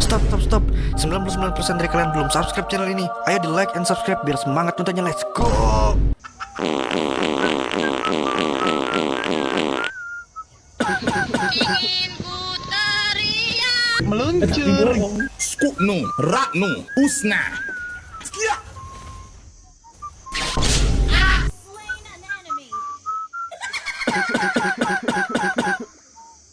Stop. 99% dari kalian belum subscribe channel ini. Ayo di like and subscribe biar semangat nontonnya. Let's go. Meluncur. Skuknu, raknu, usna.